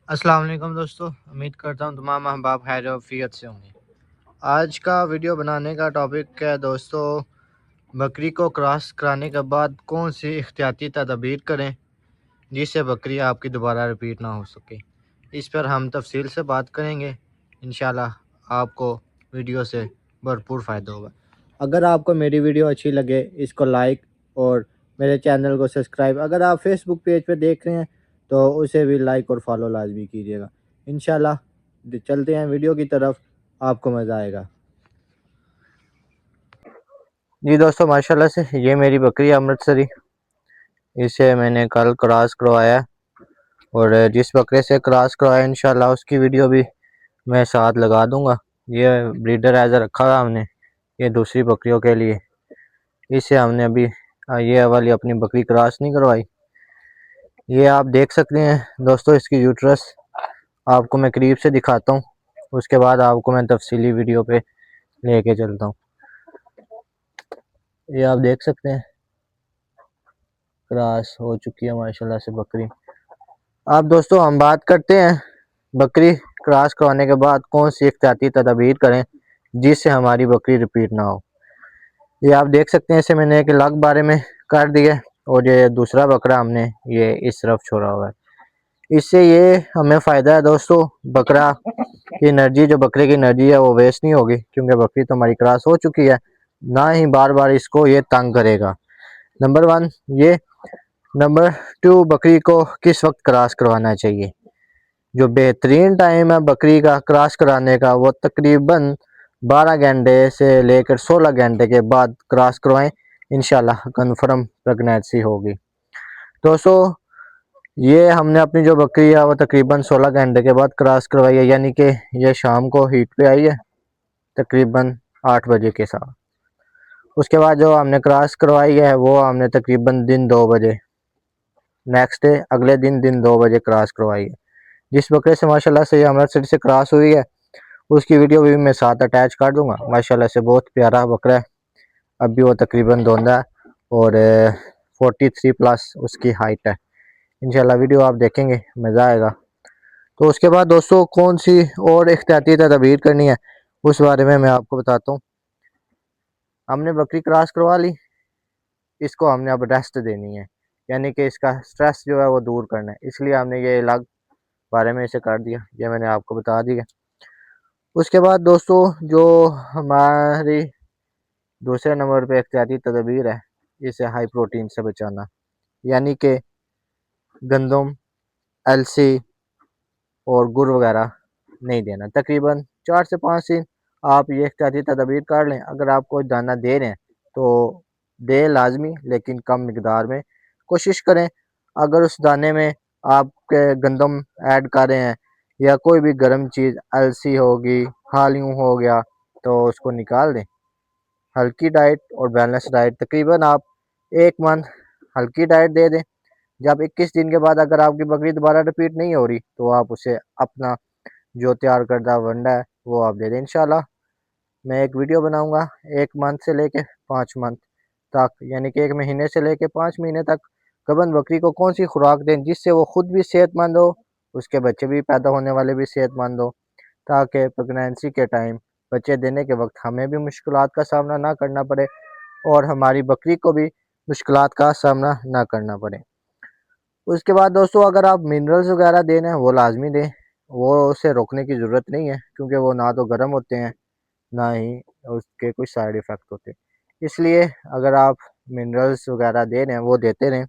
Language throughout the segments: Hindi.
अस्सलाम वालेकुम दोस्तों, उम्मीद करता हूँ तमाम अहबाब खैर आफियत से होंगे। आज का वीडियो बनाने का टॉपिक है दोस्तों, बकरी को क्रॉस कराने के बाद कौन सी एहतियाती तदबीर करें जिससे बकरी आपकी दोबारा रिपीट ना हो सके। इस पर हम तफसील से बात करेंगे। इंशाल्लाह आपको वीडियो से भरपूर फ़ायदा होगा। अगर आपको मेरी वीडियो अच्छी लगे इसको लाइक और मेरे चैनल को सब्सक्राइब, अगर आप फेसबुक पेज पे देख रहे हैं तो उसे भी लाइक और फॉलो लाजमी कीजिएगा। इंशाल्लाह चलते हैं वीडियो की तरफ, आपको मज़ा आएगा। जी दोस्तों, माशाल्लाह से ये मेरी बकरी है अमृतसरी। इसे मैंने कल क्रॉस करवाया और जिस बकरे से क्रॉस करवाया इंशाल्लाह उसकी वीडियो भी मैं साथ लगा दूंगा। ये ब्रीडर एज रखा हुआ हमने, ये दूसरी बकरियों के लिए। इसे हमने अभी ये वाली अपनी बकरी क्रॉस नहीं करवाई। ये आप देख सकते हैं दोस्तों, इसकी यूट्रस आपको मैं करीब से दिखाता हूँ, उसके बाद आपको मैं तफसीली वीडियो पे लेके चलता हूँ। ये आप देख सकते हैं क्रॉस हो चुकी है माशाल्लाह से बकरी। अब दोस्तों हम बात करते हैं बकरी क्रॉस करवाने के बाद कौन सी एहतियाती तदाबीर करें जिससे हमारी बकरी रिपीट ना हो। ये आप देख सकते हैं इसे मैंने एक अलग बारे में कर दिया और ये दूसरा बकरा हमने ये इस तरफ छोड़ा हुआ है। इससे ये हमें फ़ायदा है दोस्तों, बकरा की एनर्जी, जो बकरे की एनर्जी है वो वेस्ट नहीं होगी, क्योंकि बकरी तो हमारी क्रॉस हो चुकी है, ना ही बार बार इसको ये तंग करेगा। नंबर वन ये। नंबर टू, बकरी को किस वक्त क्रॉस करवाना चाहिए। जो बेहतरीन टाइम है बकरी का क्रॉस कराने का वो तकरीबन 12 घंटे से लेकर 16 घंटे के बाद क्रॉस करवाएं, इंशाल्लाह कन्फर्म प्रेगनेंसी होगी। दोस्तों ये हमने अपनी जो बकरी है वो तकरीबन 16 घंटे के बाद क्रॉस करवाई है, यानी कि ये शाम को हीट पे आई है तकरीबन 8 बजे के साथ। उसके बाद जो हमने क्रॉस करवाई है वो हमने तकरीबन दिन 2 बजे, नेक्स्ट डे अगले दिन 2 बजे क्रॉस करवाई है। जिस बकरे से माशाल्लाह से ये अमृतसर से क्रॉस हुई है उसकी वीडियो भी मैं साथ अटैच कर दूंगा। माशाल्लाह से बहुत प्यारा बकरा है, अभी वो तकरीबन दोंदा है और 43 प्लस उसकी हाइट है। इंशाल्लाह वीडियो आप देखेंगे, मज़ा आएगा। तो उसके बाद दोस्तों कौन सी और एहतियाती तदबीर करनी है उस बारे में मैं आपको बताता हूँ। हमने बकरी क्रॉस करवा ली, इसको हमने अब रेस्ट देनी है, यानी कि इसका स्ट्रेस जो है वो दूर करना है, इसलिए हमने ये अलग बारे में इसे कर दिया, ये मैंने आपको बता दिया। उसके बाद दोस्तों जो हमारी दूसरे नंबर पे एहतियाती तदबीर है, इसे हाई प्रोटीन से बचाना, यानी कि गंदम, अलसी और गुड़ वगैरह नहीं देना। तकरीबन 4 से 5 दिन आप ये एहतियाती तदबीर कर लें। अगर आप कोई दाना दे रहे हैं तो दे लाजमी, लेकिन कम मिकदार में कोशिश करें। अगर उस दाने में आपके गंदम ऐड कर रहे हैं या कोई भी गर्म चीज़, अलसी होगी, हालियों हो गया, तो उसको निकाल दें। हल्की डाइट और बैलेंस डाइट तकरीबन आप 1 मंथ हल्की डाइट दे दें। जब 21 दिन के बाद अगर आपकी बकरी दोबारा रिपीट नहीं हो रही तो आप उसे अपना जो तैयार करदा वंडा है वो आप दे दें। इंशाल्लाह मैं एक वीडियो बनाऊंगा 1 मंथ से लेके 5 मंथ तक, यानी कि 1 महीने से लेके 5 महीने तक गबन बकरी को कौन सी खुराक दें जिससे वो खुद भी सेहतमंद हो, उसके बच्चे भी पैदा होने वाले भी सेहतमंद हो, ताकि प्रेगनेंसी के टाइम बच्चे देने के वक्त हमें भी मुश्किलात का सामना ना करना पड़े और हमारी बकरी को भी मुश्किलात का सामना ना करना पड़े। उसके बाद दोस्तों अगर आप मिनरल्स वगैरह देना है वो लाजमी दें, वो उसे रोकने की ज़रूरत नहीं है, क्योंकि वो ना तो गर्म होते हैं ना ही उसके कुछ साइड इफ़ेक्ट होते हैं। इसलिए अगर आप मिनरल्स वगैरह दे रहे हैं वो देते रहें।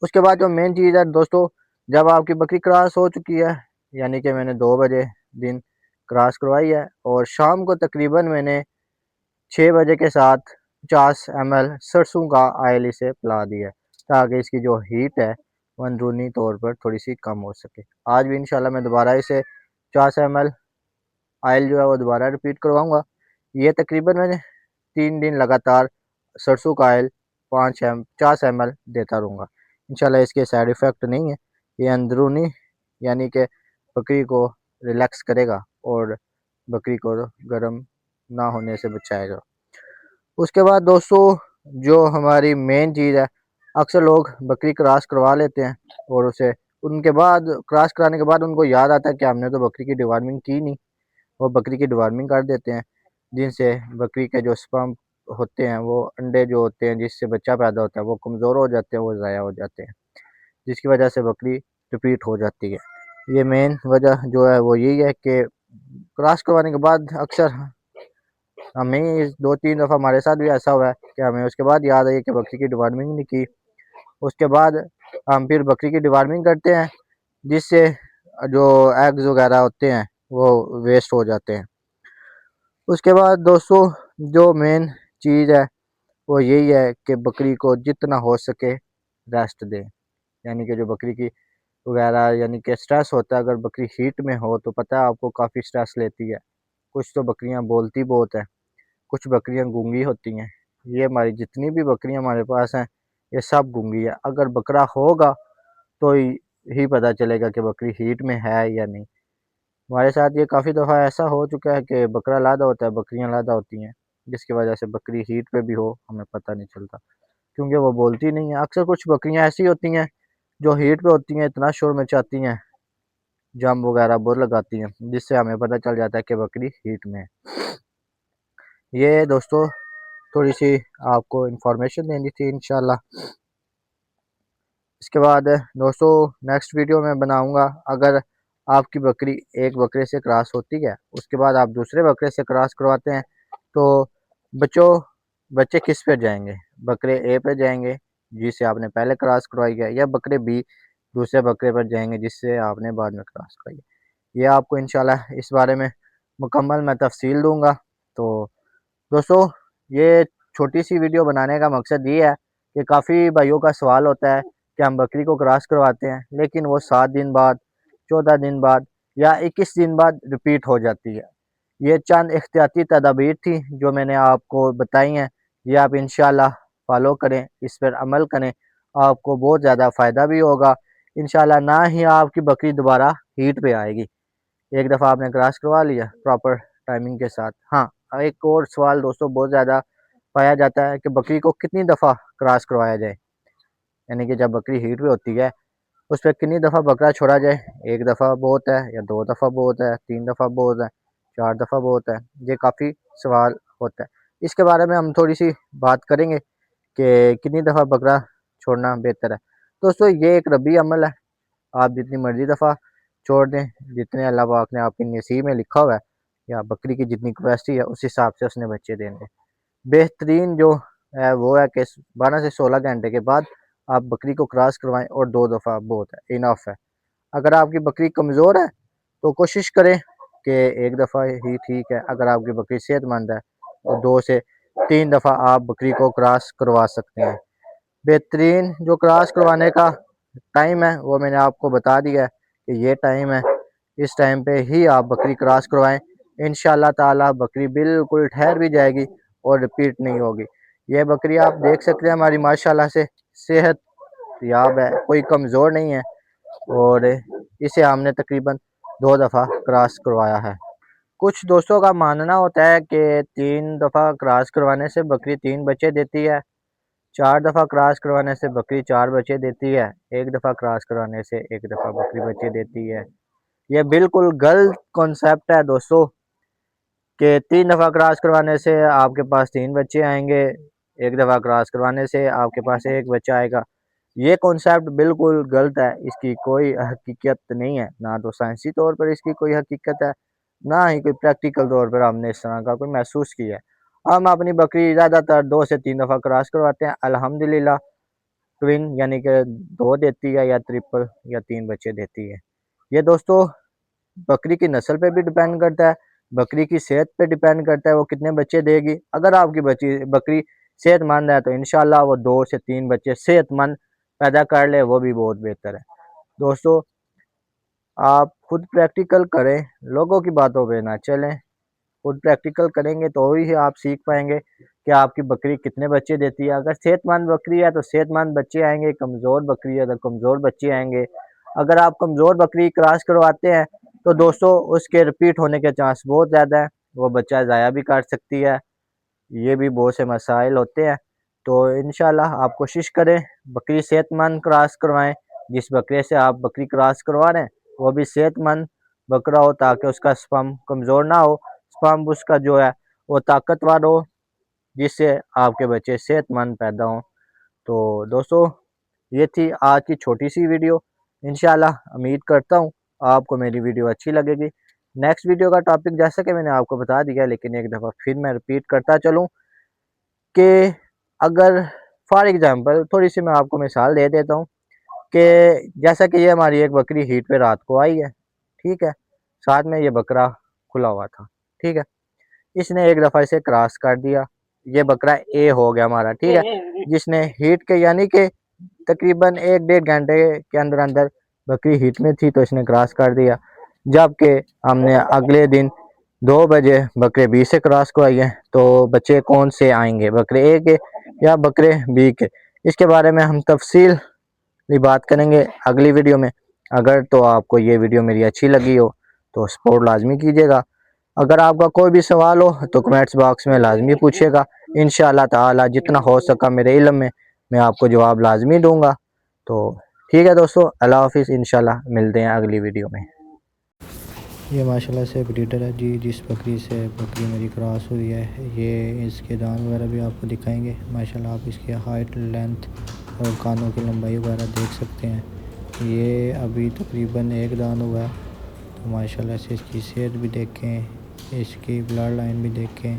उसके बाद जो मेन चीज़ है दोस्तों, जब आपकी बकरी क्रॉस हो चुकी है, यानी कि मैंने 2 बजे दिन क्रॉस करवाई है और शाम को तकरीबन मैंने 6 बजे के साथ 50 ml सरसों का ऑयल इसे पिला दिया है, ताकि इसकी जो हीट है वो अंदरूनी तौर पर थोड़ी सी कम हो सके। आज भी इंशाल्लाह मैं दोबारा इसे 50 ml ऑयल जो है वो दोबारा रिपीट करवाऊँगा। ये तकरीबन मैंने 3 दिन लगातार सरसों का ऑयल 50 ml देता रहूँगा। इंशाल्लाह इसके साइड इफ़ेक्ट नहीं है, ये अंदरूनी यानी कि बकरी को रिलैक्स करेगा और बकरी को गर्म ना होने से बचाएगा। उसके बाद दोस्तों जो हमारी मेन चीज़ है, अक्सर लोग बकरी क्रॉस करवा लेते हैं और उसे उनके बाद क्रॉस कराने के बाद उनको याद आता है कि हमने तो बकरी की डिवार्मिंग की नहीं, वो बकरी की डिवार्मिंग कर देते हैं, जिनसे बकरी के जो स्पर्म होते हैं, वो अंडे जो होते हैं जिससे बच्चा पैदा होता है, वो कमज़ोर हो जाते हैं, वो ज़ाया हो जाते हैं, जिसकी वजह से बकरी रिपीट हो जाती है। ये मेन वजह जो है वो यही है कि क्रॉस करवाने के बाद अक्सर हमें 2-3 दफ़ा हमारे साथ भी ऐसा हुआ है कि हमें उसके बाद याद आई कि बकरी की डिवार्मिंग नहीं की। उसके बाद हम फिर बकरी की डिवार्मिंग करते हैं, जिससे जो एग्स वगैरह होते हैं वो वेस्ट हो जाते हैं। उसके बाद दोस्तों जो मेन चीज़ है वो यही है कि बकरी को जितना हो सके रेस्ट दें, यानी कि जो बकरी की वगैरह यानी कि स्ट्रेस होता है, अगर बकरी हीट में हो तो पता है आपको काफ़ी स्ट्रेस लेती है। कुछ तो बकरियां बोलती बहुत है, कुछ बकरियां गूंगी होती हैं। ये हमारी जितनी भी बकरियां हमारे पास हैं ये सब गूंगी है। अगर बकरा होगा तो ही पता चलेगा कि बकरी हीट में है या नहीं। हमारे साथ ये काफ़ी दफ़ा ऐसा हो चुका है कि बकरा लादा होता है, बकरियां लादा होती हैं, जिसकी वजह से बकरी हीट पे भी हो हमें पता नहीं चलता, क्योंकि वो बोलती नहीं है। अक्सर कुछ बकरियां ऐसी होती हैं जो हीट पे होती हैं, इतना शोर मचाती हैं, जंप वगैरह बहुत लगाती हैं, जिससे हमें पता चल जाता है कि बकरी हीट में है। ये दोस्तों थोड़ी सी आपको इन्फॉर्मेशन देनी थी इंशाल्लाह। इसके बाद दोस्तों नेक्स्ट वीडियो में बनाऊंगा, अगर आपकी बकरी एक बकरे से क्रॉस होती है, उसके बाद आप दूसरे बकरे से क्रॉस करवाते हैं, तो बच्चों बच्चे किस पे जाएंगे? बकरे ए पे जाएंगे जिसे आपने पहले क्रॉस करवाई है, या बकरे बी दूसरे बकरे पर जाएंगे जिससे आपने बाद में क्रॉस करवाई है। ये आपको इंशाल्लाह इस बारे में मुकम्मल मैं तफसील दूंगा। तो दोस्तों ये छोटी सी वीडियो बनाने का मकसद ये है कि काफ़ी भाइयों का सवाल होता है कि हम बकरी को क्रॉस करवाते हैं लेकिन वो 7 दिन बाद, 14 दिन बाद या 21 दिन बाद रिपीट हो जाती है। ये चंद एहतियाती तदाबीर थी जो मैंने आपको बताई हैं, ये आप इंशाल्लाह फॉलो करें, इस पर अमल करें, आपको बहुत ज़्यादा फ़ायदा भी होगा इंशाल्लाह। ना ही आपकी बकरी दोबारा हीट पे आएगी। एक दफ़ा आपने क्रॉस करवा लिया प्रॉपर टाइमिंग के साथ। हाँ, एक और सवाल दोस्तों बहुत ज़्यादा पाया जाता है कि बकरी को कितनी दफ़ा क्रॉस करवाया जाए, यानी कि जब बकरी हीट पे होती है उस पर कितनी दफ़ा बकरा छोड़ा जाए? 1 दफ़ा बहुत है या 2 दफ़ा बहुत है, 3 दफ़ा बहुत है, 4 दफ़ा बहुत है? ये काफ़ी सवाल होता है। इसके बारे में हम थोड़ी सी बात करेंगे कि कितनी दफ़ा बकरा छोड़ना बेहतर है। दोस्तों ये एक रबी अमल है, आप जितनी मर्ज़ी दफ़ा छोड़ दें, जितने अल्लाह पाक ने आपके नसीब में लिखा हुआ है या बकरी की जितनी कैपेसिटी है उस हिसाब से उसने बच्चे देने। बेहतरीन जो है वो है कि 12 से 16 घंटे के बाद आप बकरी को क्रॉस करवाएं और 2 दफ़ा बहुत है, इनफ है। अगर आपकी बकरी कमज़ोर है तो कोशिश करें कि 1 दफ़ा ही ठीक है। अगर आपकी बकरी सेहतमंद है तो 2 से 3 दफ़ा आप बकरी को क्रॉस करवा सकते हैं। बेहतरीन जो क्रॉस करवाने का टाइम है वो मैंने आपको बता दिया है कि ये टाइम है, इस टाइम पे ही आप बकरी क्रॉस करवाएं। इंशाल्लाह ताला बकरी बिल्कुल ठहर भी जाएगी और रिपीट नहीं होगी। ये बकरी आप देख सकते हैं हमारी माशाल्लाह से सेहत याब है, कोई कमज़ोर नहीं है, और इसे हमने तकरीबन 2 दफ़ा क्रॉस करवाया है। कुछ दोस्तों का मानना होता है कि 3 दफ़ा क्रॉस करवाने से बकरी 3 बच्चे देती है, 4 दफ़ा क्रॉस करवाने से बकरी 4 बच्चे देती है, 1 दफ़ा क्रॉस करवाने से 1 दफ़ा बकरी बच्चे देती है। ये बिल्कुल गलत कॉन्सेप्ट है दोस्तों कि 3 दफ़ा क्रॉस करवाने से आपके पास 3 बच्चे आएंगे, 1 दफ़ा क्रॉस करवाने से आपके पास 1 बच्चा आएगा। ये कॉन्सेप्ट बिल्कुल गलत है, इसकी कोई हकीकत नहीं है, ना तो साइंसी तौर पर इसकी कोई हकीकत है, ना ही कोई प्रैक्टिकल तौर पर हमने इस तरह का कोई महसूस किया है। हम अपनी बकरी ज़्यादातर 2 से 3 दफ़ा क्रॉस करवाते हैं, अल्हम्दुलिल्लाह ट्विन यानी कि 2 देती है या ट्रिपल या 3 बच्चे देती है। ये दोस्तों बकरी की नस्ल पे भी डिपेंड करता है, बकरी की सेहत पे डिपेंड करता है वो कितने बच्चे देगी। अगर आपकी बकरी सेहतमंद है तो इंशाल्लाह वो 2 से 3 बच्चे सेहतमंद पैदा कर ले, वो भी बहुत बेहतर है। दोस्तों आप खुद प्रैक्टिकल करें, लोगों की बातों पे ना चलें। खुद प्रैक्टिकल करेंगे तो ही आप सीख पाएंगे कि आपकी बकरी कितने बच्चे देती है। अगर सेहतमंद बकरी है तो सेहतमंद बच्चे आएंगे, कमज़ोर बकरी है तो कमज़ोर बच्चे आएंगे। अगर आप कमज़ोर बकरी क्रॉस करवाते हैं तो दोस्तों उसके रिपीट होने के चांस बहुत ज़्यादा है, वो बच्चा ज़ाया भी कर सकती है। ये भी बहुत से मसाइल होते हैं। तो इंशाल्लाह आप कोशिश करें बकरी सेहतमंद क्रॉस करवाएं, जिस बकरे से आप बकरी क्रॉस करवा रहे हैं वो भी सेहतमंद बकरा हो, ताकि उसका स्पर्म कमज़ोर ना हो, स्पर्म उसका जो है वो ताकतवर हो, जिससे आपके बच्चे सेहतमंद पैदा हों। तो दोस्तों ये थी आज की छोटी सी वीडियो। इंशाल्लाह उम्मीद करता हूँ आपको मेरी वीडियो अच्छी लगेगी। नेक्स्ट वीडियो का टॉपिक जैसा कि मैंने आपको बता दिया, लेकिन एक दफ़ा फिर मैं रिपीट करता चलूँ कि अगर फॉर एग्ज़ाम्पल थोड़ी सी मैं आपको मिसाल दे देता हूँ कि जैसा कि ये हमारी एक बकरी हीट पे रात को आई है, ठीक है, साथ में ये बकरा खुला हुआ था, ठीक है, इसने एक दफ़ा इसे क्रॉस कर दिया, ये बकरा ए हो गया हमारा, ठीक है, जिसने हीट के यानी कि तकरीबन 1 डेढ़ घंटे के अंदर अंदर बकरी हीट में थी तो इसने क्रॉस कर दिया। जबकि हमने अगले दिन 2 बजे बकरे बी से क्रॉस करवाई है, तो बच्चे कौन से आएंगे, बकरे ए के या बकरे बी के, इसके बारे में हम तफसील बात करेंगे अगली वीडियो में। अगर तो आपको ये वीडियो मेरी अच्छी लगी हो तो सपोर्ट लाजमी कीजिएगा। अगर आपका कोई भी सवाल हो तो कमेंट्स बॉक्स में लाजमी पूछिएगा। इंशाअल्लाह ताला जितना हो सका मेरे इल्म में मैं आपको जवाब लाजमी दूंगा। तो ठीक है दोस्तों, अल्लाह हाफिज़, इंशाअल्लाह मिलते हैं अगली वीडियो में। ये माशाल्लाह से ब्रीडर है जी, जिस बकरी से बकरी मेरी क्रॉस हुई है। ये इसके दांत वगैरह भी आपको दिखाएंगे। माशाल्लाह आप इसकी हाइट, लेंथ और कानों की लंबाई वगैरह देख सकते हैं। ये अभी तकरीबन 1 दांत हुआ है। तो माशाल्लाह से इसकी सेहत भी देखें, इसकी ब्लड लाइन भी देखें।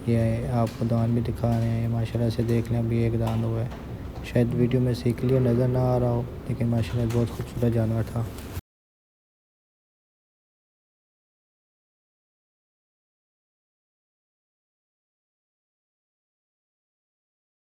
ये आपको दांत भी दिखा रहे हैं, माशाल्लाह से देख लें, अभी 1 दांत हुआ है। शायद वीडियो में से क्लियर नज़र ना आ रहा हो, लेकिन माशाल्लाह बहुत खूबसूरत जानवर था।